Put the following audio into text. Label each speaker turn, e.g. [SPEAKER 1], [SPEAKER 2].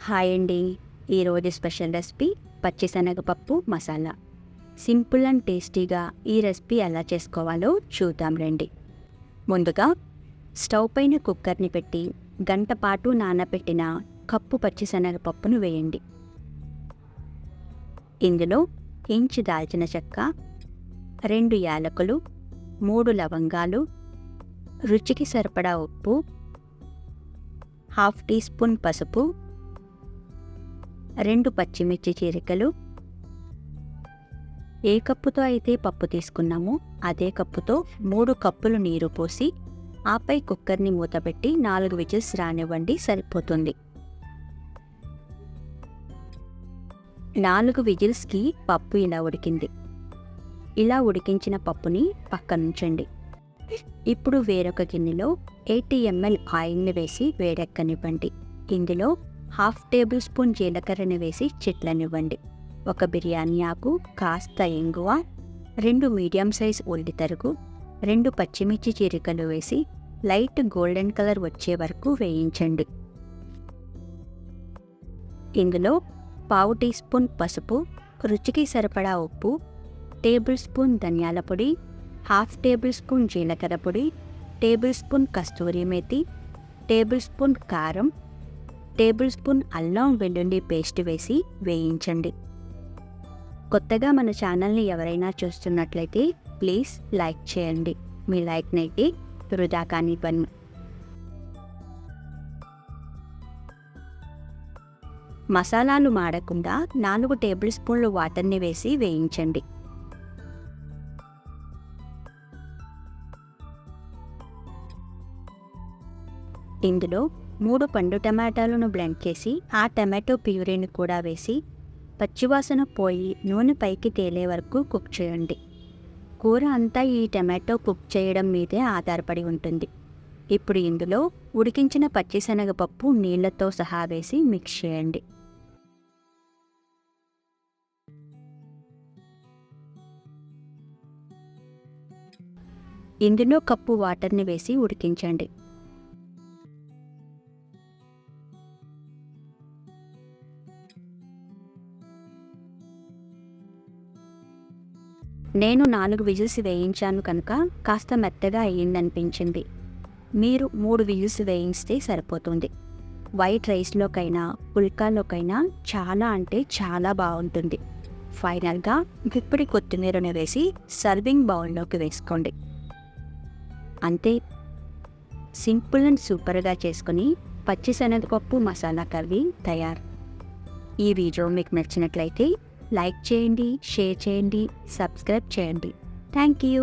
[SPEAKER 1] Hi అండి. ఈరోజు special recipe పచ్చిశనగపప్పు మసాలా. సింపుల్ అండ్ టేస్టీగా ఈ రెసిపీ ఎలా చేసుకోవాలో చూద్దాం రండి. ముందుగా స్టవ్ పైన కుక్కర్ని పెట్టి గంట పాటు నానబెట్టిన కప్పు పచ్చిశనగపప్పును వేయండి. ఇందులో ఇంచు దాల్చిన చెక్క, 2 యాలకులు, 3 లవంగాలు, రుచికి సరిపడా ఉప్పు, 1/2 టీ స్పూన్ పసుపు, 2 పచ్చిమిర్చి చీలికలు, ఏ కప్పుతో అయితే పప్పు తీసుకున్నామో అదే కప్పుతో 3 కప్పులు నీరు పోసి ఆపై కుక్కర్ని మూతపెట్టి 4 విజిల్స్ రానివ్వండి, సరిపోతుంది. 4 విజిల్స్కి పప్పు ఇలా ఉడికింది. ఇలా ఉడికించిన పప్పుని పక్కనుంచండి. ఇప్పుడు వేరొక గిన్నెలో 80 ml ఆయిల్ని వేసి వేడెక్కనివ్వండి. ఇందులో 1/2 టేబుల్ స్పూన్ జీలకర్రని వేసి చిట్లనివ్వండి. 1 బిర్యానీ ఆకు, కాస్త ఇంగువ, 2 మీడియం సైజ్ ఉల్లి తరుగు, 2 పచ్చిమిర్చి చీలికలు వేసి లైట్ గోల్డెన్ కలర్ వచ్చే వరకు వేయించండి. ఇందులో 1/2 టీ స్పూన్ పసుపు, రుచికి సరిపడా ఉప్పు, టేబుల్ స్పూన్ ధనియాల పొడి, 1/2 టేబుల్ స్పూన్ జీలకర్ర పొడి, టేబుల్ స్పూన్ కస్తూరి మేతి, టేబుల్ స్పూన్ కారం, టేబుల్ స్పూన్ అల్లం వెల్లుల్లి పేస్ట్ వేసి వేయించండి. కొత్తగా మన ఛానల్ని ఎవరైనా చూస్తున్నట్లయితే ప్లీజ్ లైక్ చేయండి. మీ లైక్నైతే వృధా కానివ్వను. మసాలాలు మాడకుండా 4 టేబుల్ స్పూన్లు వాటర్ని వేసి వేయించండి. ఇందులో 3 పండు టమాటాలను బ్లెండ్ చేసి ఆ టమాటో ప్యూరీని కూడా వేసి పచ్చివాసన పోయి నూనె పైకి తేలే వరకు కుక్ చేయండి. కూర అంతా ఈ టమాటో కుక్ చేయడం మీదే ఆధారపడి ఉంటుంది. ఇప్పుడు ఇందులో ఉడికించిన పచ్చిశనగపప్పు నీళ్లతో సహా వేసి మిక్స్ చేయండి. ఇందులో కప్పు వాటర్ని వేసి ఉడికించండి. నేను 4 విజిల్స్ వేయించాను కనుక కాస్త మెత్తగా అయ్యిందనిపించింది. మీరు 3 విజిల్స్ వేయిస్తే సరిపోతుంది. వైట్ రైస్లోకైనా పుల్కాలోకైనా చాలా అంటే చాలా బాగుంటుంది. ఫైనల్గా గుప్పిడి కొత్తిమీరను వేసి సర్వింగ్ బౌల్లోకి వేసుకోండి. అంతే, సింపుల్ అండ్ సూపర్గా చేసుకుని పచ్చిశనగపప్పు మసాలా కర్రీ తయారు. ఈ వీడియో మీకు నచ్చినట్లయితే లైక్ చేయండి, షేర్ చేయండి, సబ్స్క్రైబ్ చేయండి. Thank you.